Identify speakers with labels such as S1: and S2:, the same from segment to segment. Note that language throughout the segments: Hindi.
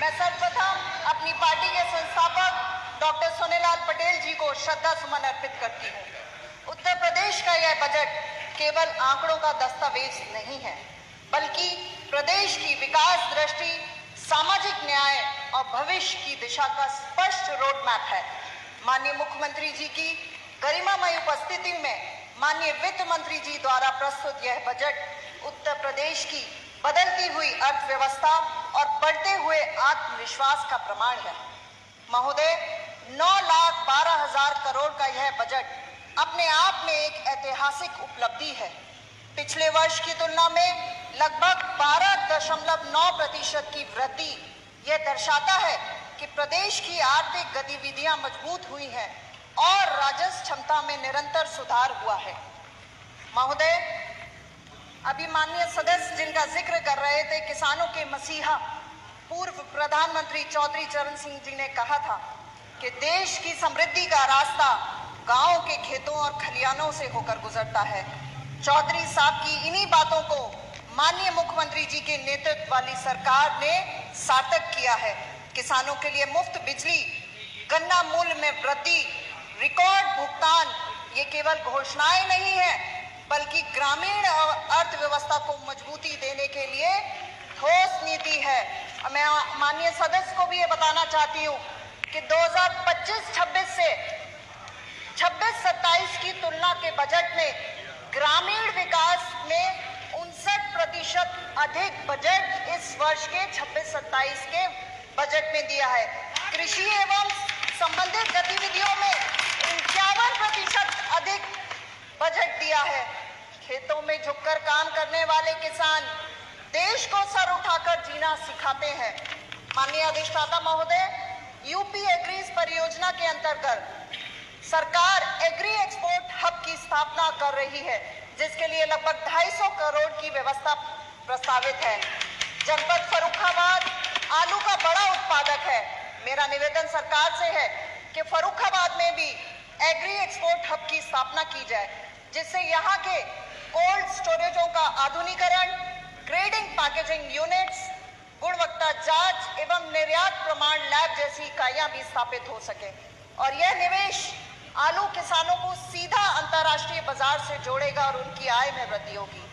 S1: मैं सर्वप्रथम अपनी पार्टी के संस्थापक डॉक्टर सोनेलाल पटेल जी को श्रद्धा सुमन अर्पित करती हूँ। उत्तर प्रदेश का यह बजट केवल आंकड़ों का दस्तावेज नहीं है, बल्कि प्रदेश की विकास दृष्टि, सामाजिक न्याय और भविष्य की दिशा का स्पष्ट रोड मैप है। माननीय मुख्यमंत्री जी की गरिमामय उपस्थिति में माननीय वित्त मंत्री जी द्वारा प्रस्तुत यह बजट उत्तर प्रदेश की बदलती हुई अर्थव्यवस्था और बढ़ते हुए आत्मविश्वास का प्रमाण है। महोदय, 9,12,000 करोड़ का यह बजट अपने आप में एक ऐतिहासिक उपलब्धि है। पिछले वर्ष की तुलना में लगभग 12.9% की वृद्धि यह दर्शाता है कि प्रदेश की आर्थिक गतिविधियां मजबूत हुई हैं और राजस्व क्षमता में निरंतर सुधार हुआ है। महोदय, अभी माननीय सदस्य जिनका जिक्र कर रहे थे, किसानों के मसीहा पूर्व प्रधानमंत्री चौधरी चरण सिंह जी ने कहा था कि देश की समृद्धि का रास्ता गांव के खेतों और खलियानों से होकर गुजरता है। चौधरी साहब की इन्हीं बातों को माननीय मुख्यमंत्री जी के नेतृत्व वाली सरकार ने सार्थक किया है। किसानों के लिए मुफ्त बिजली, गन्ना मूल्य में वृद्धि, रिकॉर्ड भुगतान, ये केवल घोषणाएं नहीं है, बल्कि ग्रामीण अर्थव्यवस्था को मजबूती देने के लिए ठोस नीति है। मैं माननीय सदस्य को भी ये बताना चाहती हूँ कि 2025-26 से 26-27 की तुलना के बजट में ग्रामीण विकास में 59% अधिक बजट इस वर्ष के 26-27 के बजट में दिया है। कृषि एवं संबंधित गतिविधियों में 51% अधिक बजट दिया है। खेतों में झुककर काम करने वाले किसान देश को सर उठाकर जीना सिखाते हैं। माननीय अधिष्ठाता महोदय, यूपी एग्रीज परियोजना के अंतर्गत सरकार एग्री एक्सपोर्ट हब की स्थापना कर रही है, जिसके लिए लगभग 250 करोड़ की व्यवस्था प्रस्तावित है। जनपद फर्रुखाबाद आलू का बड़ा उत्पादक है। मेरा निवेदन सरकार से है कि फर्रुखाबाद में भी एग्री एक्सपोर्ट हब की स्थापना की जाए, जिससे यहाँ के कोल्ड स्टोरेजों का आधुनिकीकरण, ग्रेडिंग पैकेजिंग यूनिट्स, गुणवत्ता जांच एवं निर्यात प्रमाण लैब जैसी इकाइयां भी स्थापित हो सके और यह निवेश आलू किसानों को सीधा अंतर्राष्ट्रीय बाजार से जोड़ेगा और उनकी आय में वृद्धि होगी।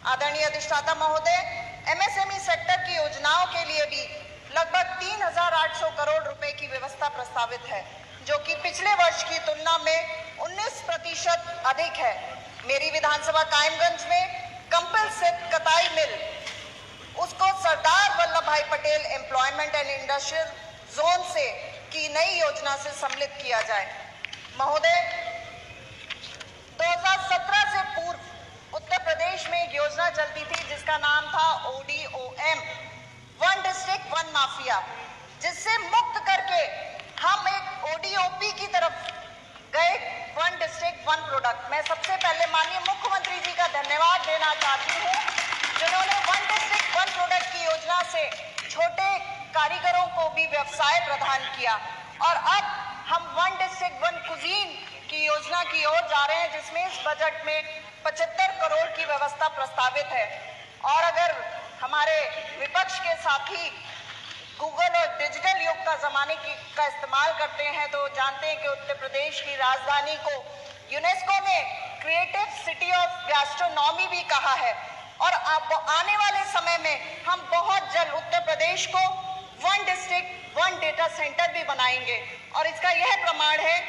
S1: आदरणीय अधिष्ठाता महोदय, एमएसएमई सेक्टर की योजनाओं के लिए भी लगभग 3,800 करोड़ रुपए की व्यवस्था प्रस्तावित है, जो कि पिछले वर्ष की तुलना में 19% अधिक है। मेरी विधानसभा कायमगंज में कंपल स्थित कताई मिल, उसको सरदार वल्लभ भाई Patel employment and industrial zone से की नई योजना से सम्मिलित किया जाए। महोदय, 2017 से पूर्व उत्तर प्रदेश में एक योजना चलती थी जिसका नाम था ODOM, one district one mafia, जिससे मुक्त करके हम एक ODOP की तरफ गए, वन डिस्ट्रिक्ट वन प्रोडक्ट। मैं सबसे पहले माननीय मुख्यमंत्री जी का धन्यवाद देना चाहती हूँ, जिन्होंने वन डिस्ट्रिक्ट वन प्रोडक्ट की योजना से छोटे कारीगरों को भी व्यवसाय प्रदान किया और अब हम वन डिस्ट्रिक्ट वन कुजीन की योजना की ओर जा रहे हैं, जिसमें इस बजट में 75 करोड़ की व्यवस्था प्रस्तावित है। और अगर हमारे विपक्ष के साथी गूगल और डिजिटल युग का जमाने का इस्तेमाल करते हैं तो जानते हैं कि उत्तर प्रदेश की राजधानी को यूनेस्को ने क्रिएटिव सिटी ऑफ गैस्ट्रोनॉमी भी कहा है और अब आने वाले समय में हम बहुत जल्द उत्तर प्रदेश को one district one data centre भी बनाएंगे। और इसका यह प्रमाण है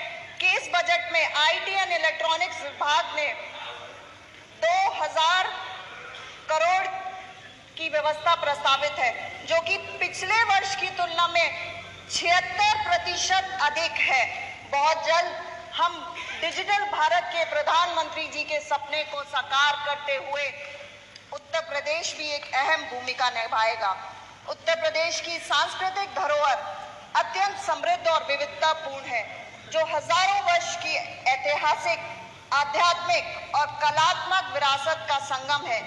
S1: कि इस बजट में आईटी एंड इलेक्ट्रॉनिक्स विभाग ने 2,000 करोड़ की व्यवस्था प्रस्तावित है, जो कि पिछले वर्ष की तुलना में 76% अधिक है। बहुत जल्द हम डिजिटल भारत के प्रधानमंत्री जी के सपने को साकार करते हुए उत्तर प्रदेश भी एक अहम भूमिका निभाएगा। उत्तर प्रदेश की सांस्कृतिक धरोहर अत्यंत समृद्ध और विविधतापूर्ण है, जो हजारों वर्ष की ऐतिहासिक, आध्यात्मिक और कलात्मक विरासत का संगम है।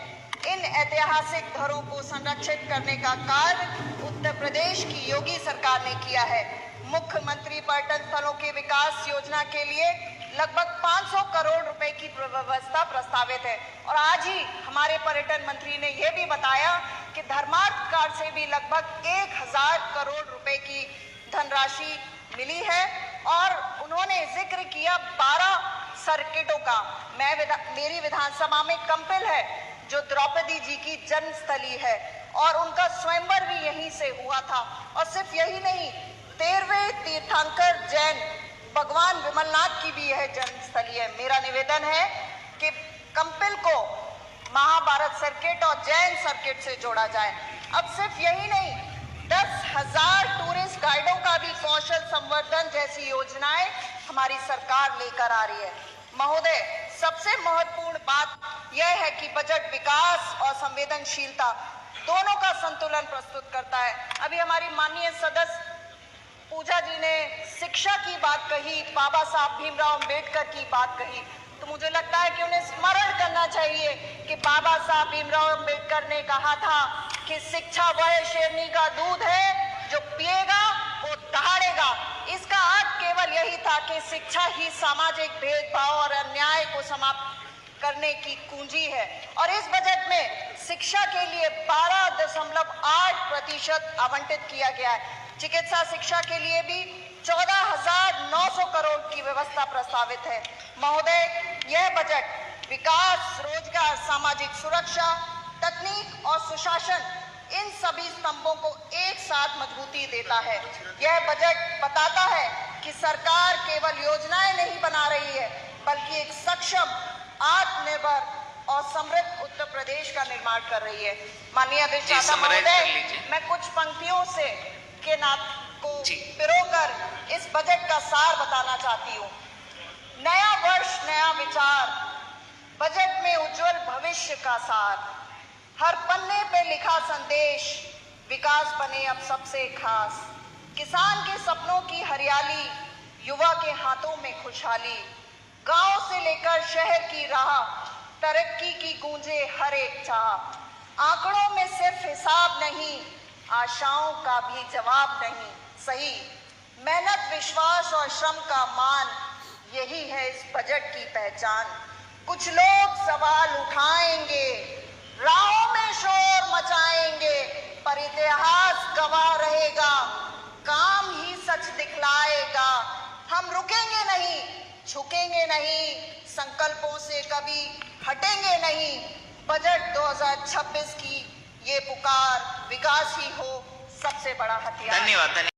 S1: इन ऐतिहासिक धरोहरों को संरक्षित करने का कार्य उत्तर प्रदेश की योगी सरकार ने किया है। मुख्यमंत्री पर्यटन स्थलों के विकास योजना के लिए लगभग 500 करोड़ रुपए की व्यवस्था प्रस्तावित है और आज ही हमारे पर्यटन मंत्री ने यह भी बताया कि धर्मार्थ कार्ड से भी लगभग 1,000 करोड़ धनराशि मिली है और उन्होंने जिक्र किया 12 सर्किटों का। मेरी विधानसभा में कंपिल है जो द्रौपदी जी की जन्मस्थली है और उनका स्वयंवर भी यहीं से हुआ था। और सिर्फ यही नहीं, 13वें तीर्थंकर जैन भगवान विमलनाथ की भी यह जन्मस्थली है। मेरा निवेदन है कि कंपिल को महाभारत सर्किट और जैन सर्किट से जोड़ा जाए। अब सिर्फ यही नहीं, 10,000 टूरिस्ट गाइडों का भी कौशल संवर्धन जैसी योजनाएं हमारी सरकार लेकर आ रही है। महोदय, सबसे महत्वपूर्ण बात यह है कि बजट विकास और संवेदनशीलता दोनों का संतुलन प्रस्तुत करता है। अभी हमारी माननीय सदस्य पूजा जी ने शिक्षा की बात कही, बाबा साहब भीमराव अंबेडकर की बात कही, तो मुझे लगता है कि उन्हें स्मरण करना चाहिए कि बाबा साहब भीमराव अंबेडकर ने कहा था कि शिक्षा वह शेरनी का दूध है जो पिएगा वो दहाड़ेगा। इसका अर्थ केवल यही था कि शिक्षा ही सामाजिक भेदभाव और अन्याय को समाप्त करने की कुंजी है। और इस बजट में शिक्षा के लिए 12.8% आवंटित किया गया है। चिकित्सा शिक्षा के लिए भी 14,900 करोड़ की व्यवस्था प्रस्तावित है। महोदय, यह बजट विकास, रोजगार, सामाजिक सुरक्षा, तकनीक और सुशासन, इन सभी स्तंभों को एक साथ मजबूती देता है। यह बजट बताता है कि सरकार केवल योजनाएं नहीं बना रही है बल्कि एक सक्षम, आत्मनिर्भर और समृद्ध उत्तर प्रदेश का निर्माण कर रही है। माननीय अधिष्ठाता महोदय, मैं कुछ पंक्तियों से के नाम को पिरोकर इस बजट का सार बताना चाहती हूँ। नया वर्ष नया विचार, बजट में उज्जवल भविष्य का सार, हर पन्ने पे लिखा संदेश, विकास बने अब सबसे खास, किसान के सपनों की हरियाली, युवा के हाथों में खुशहाली, गांव से लेकर शहर की राह, तरक्की की गूंजे हर एक चाह, आंकड़ों में सिर्फ हिसाब नहीं, आशाओं का भी जवाब नहीं, सही मेहनत, विश्वास और श्रम का मान, यही है इस बजट की पहचान। कुछ लोग सवाल उठाएंगे, राहों में शोर मचाएंगे, पर इतिहास गवाह रहेगा, काम ही सच दिखलाएगा। हम रुकेंगे नहीं, झुकेंगे नहीं, संकल्पों से कभी हटेंगे नहीं। बजट 2026 की ये पुकार, विकास ही हो सबसे बड़ा हथियार।
S2: धन्यवाद।